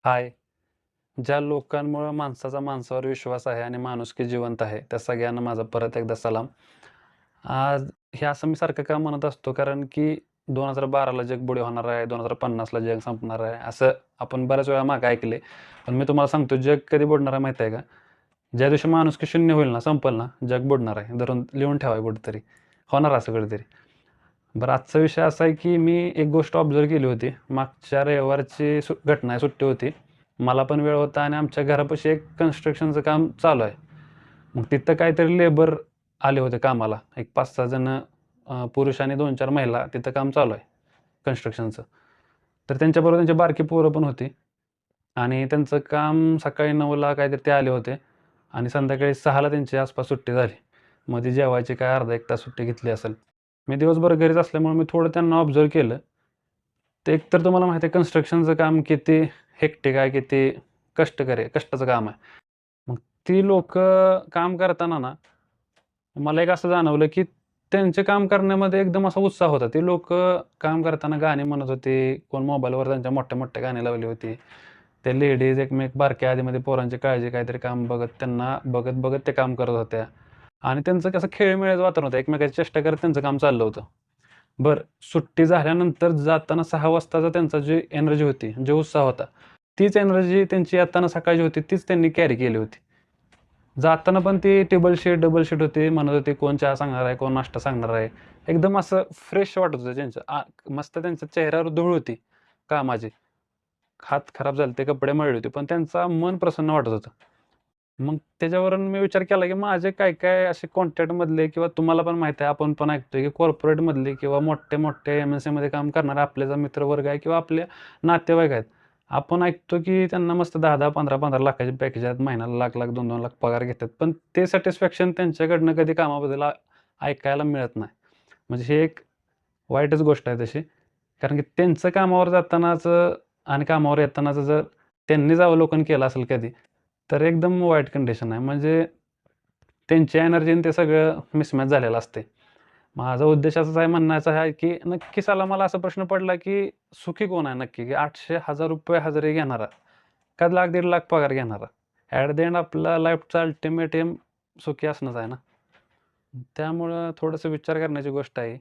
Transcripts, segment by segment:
हाय. ज्या लोकांमुळं माणसाचा माणसावर विश्वास आहे आणि माणुसकी जिवंत आहे, त्या सगळ्यांना माझा परत एकदा सलाम. आज हे असं मी सारखं का म्हणत असतो, कारण की 2012ला जग बुडे होणार आहे, 2050ला जग संपणार आहे, असं आपण बऱ्याच वेळा मागे ऐकले. पण मी तुम्हाला सांगतो, जग कधी बुडणार आहे माहिती आहे का? ज्या दिवशी माणुसकी शून्य होईल ना, संपेल ना, जग बुडणार आहे. धरून लिहून ठेवा कुठेतरी. होणार असं कधीतरी. बरं, आजचा विषय असा आहे, की मी एक गोष्ट ऑब्झर्व्ह केली होती. मागच्या रविवारची घटना आहे, सुट्टी होती. मला पण वेळ होता आणि आमच्या घरापाशी एक कन्स्ट्रक्शनचं काम चालू आहे. मग तिथं काहीतरी लेबर आले होते कामाला. एक 5-6 जण पुरुष आणि 2-4 महिला तिथं काम चालू आहे कन्स्ट्रक्शनचं. तर त्यांच्याबरोबर त्यांची बारकी पोरं पण होती आणि त्यांचं काम सकाळी 9ला काहीतरी ते आले होते आणि संध्याकाळी 6ला त्यांच्या आसपास सुट्टी झाली. मध्ये जेवायची काय अर्धा 1 तास सुट्टी घेतली असेल. मी दिवसभर घरीच असल्यामुळे मी थोडं त्यांना ऑब्झर्व्ह केलं. ते एकतर तुम्हाला माहिती आहे कन्स्ट्रक्शनचं काम किती हेक्टिक आहे, किती कष्टकरी आहे, कष्टाचं काम आहे. मग ती लोकं काम करताना ना, मला एक असं जाणवलं, की त्यांचे काम करण्यामध्ये एकदम असा उत्साह होता. ते लोकं काम करताना गाणी म्हणत होते, कोण मोबाईलवर त्यांच्या मोठ्या-मोठ्या गाणी लावली होती. त्या लेडीज एकमेक बारक्या आधीमध्ये पोरांची काळजी काहीतरी काम बघत त्यांना बघत-बघत ते काम करत होत्या आणि त्यांचं कसं खेळीमेळीचं वातावरण होतं. एकमेकाची चेष्टा करत त्यांचं काम चाललं होतं. बरं, सुट्टी झाल्यानंतर जाताना 6 वाजताचा त्यांचा जी एनर्जी होती, जो उत्साह होता, तीच एनर्जी त्यांची येताना सकाळची होती, तीच त्यांनी कॅरी केली होती. जाताना पण ती टेबल शीट, डबल शीट होती. म्हणत होते, कोण चहा सांगणार आहे, कोण नाश्ता सांगणार आहे. एकदम असं फ्रेश वाटत होतं त्यांचं. मस्त त्यांच्या चेहऱ्यावर धूळ होती कामाची. हात खराब झाले, ते कपडे मळले होते, पण त्यांचा मन प्रसन्न वाटत होतं. मग त्याच्यावरून मी विचार केला, की माझे काय-काय असे कॉन्टॅक्टमधले किंवा तुम्हाला पण माहिती आहे, आपण पण ऐकतोय, की कॉर्पोरेटमधले किंवा मोठे-मोठे एम-एन-सीमध्ये काम करणारे आपले जे मित्रवर्ग आहे किंवा आपले नातेवाईक आहेत. आपण ऐकतो, की त्यांना मस्त 10-10, 15-15 लाखाचे पॅकेज आहेत. महिन्याला लाख-लाख, 2-2 लाख पगार घेतात. पण ते सॅटिस्फॅक्शन त्यांच्याकडनं कधी कामाबद्दल ऐकायला मिळत नाही. म्हणजे हे एक वाईटच गोष्ट आहे तशी. कारण की त्यांचं कामावर जातानाचं आणि कामावर येतानाचं जर त्यांनीच अवलोकन केलं असेल कधी, तर एकदम वाईट कंडिशन आहे. म्हणजे त्यांची एनर्जी ते सगळं मिसमॅच झालेलं असते. माझा उद्देश असाच आहे म्हणण्याचा आहे, की नक्कीच मला असा प्रश्न पडला, की सुखी कोण आहे नक्की? की ₹800,000 हजेरी घेणारा का लाख, 1.5 लाख पगार घेणारा? ॲट द एंड आपला लाईफचा अल्टिमेट एम सुखी असणंच आहे ना. त्यामुळं थोडंसं विचार करण्याची गोष्ट आहे.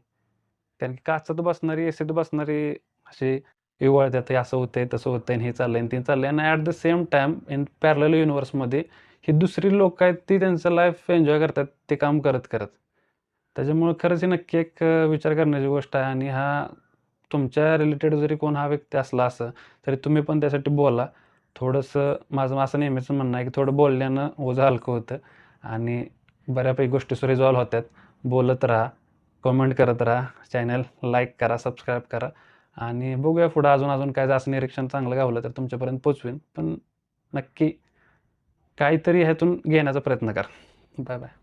कारण की काचात बसणारी, एसीत बसणारी अशी इवळत्यात, हे असं होतंय, तसं होतंय आणि हे चाललंय आणि ते चाललंय आणि at the same time in parallel युनिव्हर्समध्ये ही दुसरी लोकं आहेत, ती त्यांचं लाईफ एन्जॉय करतात, ते काम करत-करत. त्याच्यामुळं खरंच ही नक्की एक विचार करण्याची गोष्ट आहे आणि तुमच्या रिलेटेड जरी कोण हा व्यक्ती असला असं, तरी तुम्ही पण त्यासाठी बोला. थोडंसं माझं असं नेहमीचं म्हणणं आहे, की थोडं बोलल्यानं ओझं हलकं होतं आणि बऱ्यापैकी गोष्टी रिझॉल्व्ह होतात. बोलत राहा, कमेंट करत राहा, चॅनल लाईक करा, सबस्क्राईब करा आणि बघूया पुढं अजून काय असं निरीक्षण चांगलं गावलं तर तुमच्यापर्यंत पोहोचवीन. पण नक्की काहीतरी ह्यातून घेण्याचा प्रयत्न करा. Bye bye.